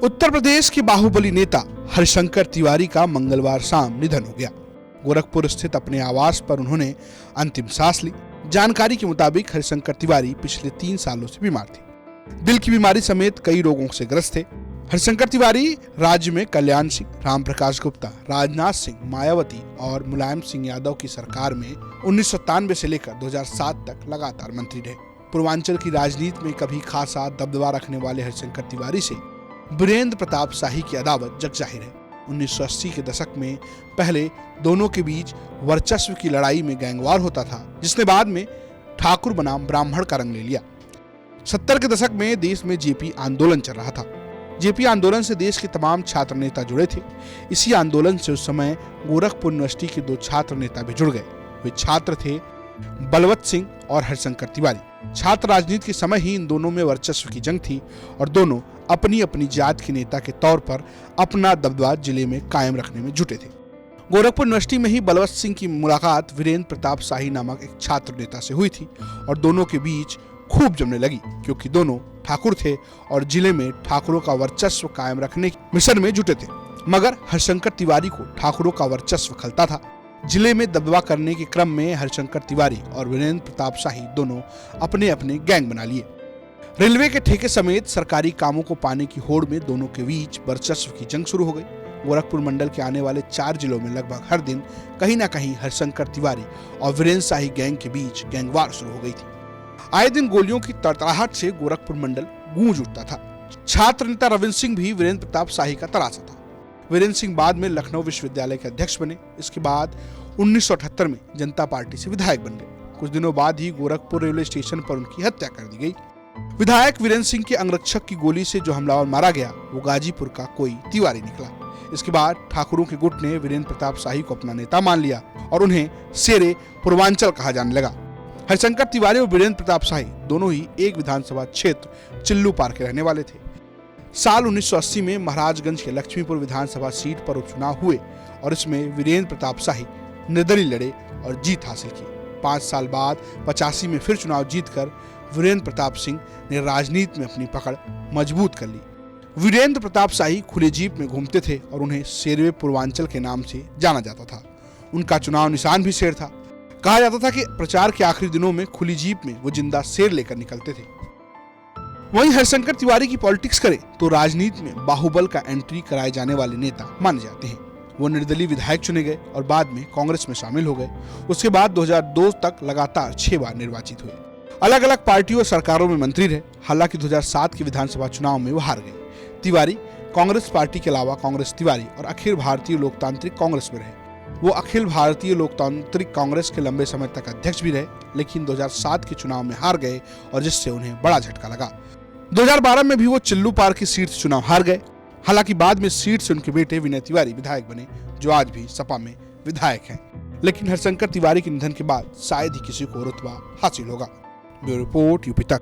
उत्तर प्रदेश के बाहुबली नेता हरिशंकर तिवारी का मंगलवार शाम निधन हो गया। गोरखपुर स्थित अपने आवास पर उन्होंने अंतिम सांस ली। जानकारी के मुताबिक हरिशंकर तिवारी पिछले 3 सालों से बीमार थे। दिल की बीमारी समेत कई रोगों से ग्रस्त थे। हरिशंकर तिवारी राज्य में कल्याण सिंह, राम प्रकाश गुप्ता, राजनाथ सिंह, मायावती और मुलायम सिंह यादव की सरकार में 1997 से लेकर 2007 तक लगातार मंत्री रहे। पूर्वांचल की राजनीति में कभी खासा दबदबा रखने वाले हरिशंकर तिवारी से वीरेंद्र प्रताप शाही की अदावत जग जाहिर है। 1980 के दशक में पहले दोनों के बीच वर्चस्व की लड़ाई में गैंगवार होता था, जिसने बाद में ठाकुर बनाम ब्राह्मण का रंग ले लिया। 70 के दशक में देश में जेपी आंदोलन चल रहा था। जेपी आंदोलन से देश के तमाम छात्र नेता जुड़े थे। इसी आंदोलन से उस समय गोरखपुर यूनिवर्सिटी के 2 छात्र नेता भी जुड़ गए। वे छात्र थे बलवंत सिंह और हरिशंकर तिवारी। छात्र राजनीति के समय ही इन दोनों में वर्चस्व की जंग थी और दोनों अपनी अपनी जात के नेता के तौर पर अपना दबदबा जिले में कायम रखने में जुटे थे। गोरखपुर यूनिवर्सिटी में ही बलवंत सिंह की मुलाकात वीरेंद्र प्रताप शाही नामक एक छात्र नेता से हुई थी और दोनों के बीच खूब जमने लगी, क्योंकि दोनों ठाकुर थे और जिले में ठाकुरों का वर्चस्व कायम रखने के मिशन में जुटे थे। मगर हरिशंकर तिवारी को ठाकुरों का वर्चस्व खलता था। जिले में दबदबा करने के क्रम में हरिशंकर तिवारी और वीरेंद्र प्रताप शाही दोनों अपने अपने गैंग बना लिए। रेलवे के ठेके समेत सरकारी कामों को पाने की होड़ में दोनों के बीच वर्चस्व की जंग शुरू हो गई। गोरखपुर मंडल के आने वाले 4 जिलों में लगभग हर दिन कहीं ना कहीं हरिशंकर तिवारी और वीरेंद्र शाही गैंग के बीच गैंगवार शुरू हो गई थी। आए दिन गोलियों की तड़तड़ाहट से गोरखपुर मंडल गूंज उठता था। छात्र नेता रविंद्र सिंह भी वीरेंद्र प्रताप शाही का तरासा था। वीरेंद्र सिंह बाद में लखनऊ विश्वविद्यालय के अध्यक्ष बने। इसके बाद 1978 में जनता पार्टी से विधायक बन गए। कुछ दिनों बाद ही गोरखपुर रेलवे स्टेशन पर उनकी हत्या कर दी गई। विधायक वीरेंद्र सिंह के अंगरक्षक की गोली से जो हमलावर मारा गया वो गाजीपुर का कोई तिवारी निकला। इसके बाद ठाकुरों के गुट ने वीरेंद्र प्रताप शाही को अपना नेता मान लिया और उन्हें शेरे पूर्वांचल कहा जाने लगा। हरिशंकर तिवारी और वीरेंद्र प्रताप शाही दोनों ही एक विधानसभा क्षेत्र चिल्लू पार के रहने वाले थे। साल 1980 में महाराजगंज के लक्ष्मीपुर विधानसभा सीट पर उपचुनाव हुए और इसमें वीरेंद्र प्रताप शाही निर्दलीय लड़े और जीत हासिल की। 5 साल बाद 85 में फिर चुनाव जीतकर वीरेंद्र प्रताप सिंह ने राजनीति में अपनी पकड़ मजबूत कर ली। वीरेंद्र प्रताप शाही खुले जीप में घूमते थे और उन्हें शेरवे पूर्वांचल के नाम से जाना जाता था। उनका चुनाव निशान भी शेर था। कहा जाता था कि प्रचार के आखिरी दिनों में खुली जीप में वो जिंदा शेर लेकर निकलते थे। वहीं हरिशंकर तिवारी की पॉलिटिक्स करें तो राजनीति में बाहुबल का एंट्री कराए जाने वाले नेता माने जाते हैं। वो निर्दलीय विधायक चुने गए और बाद में कांग्रेस में शामिल हो गए। उसके बाद 2002 तक लगातार 6 बार निर्वाचित हुए। अलग अलग पार्टियों और सरकारों में मंत्री रहे। हालांकि 2007 के विधानसभा चुनाव में वो हार गए। तिवारी कांग्रेस पार्टी के अलावा कांग्रेस तिवारी और अखिल भारतीय लोकतांत्रिक कांग्रेस में रहे। वो अखिल भारतीय लोकतांत्रिक कांग्रेस के लंबे समय तक अध्यक्ष भी रहे, लेकिन 2007 के चुनाव में हार गए और जिससे उन्हें बड़ा झटका लगा। 2012 में भी वो चिल्लू पार की सीट से चुनाव हार गए। हालांकि बाद में सीट से उनके बेटे विनय तिवारी विधायक बने, जो आज भी सपा में विधायक हैं। लेकिन हरिशंकर तिवारी के निधन के बाद शायद ही किसी को रुतबा हासिल होगा। ब्यूरो रिपोर्ट, यूपी तक।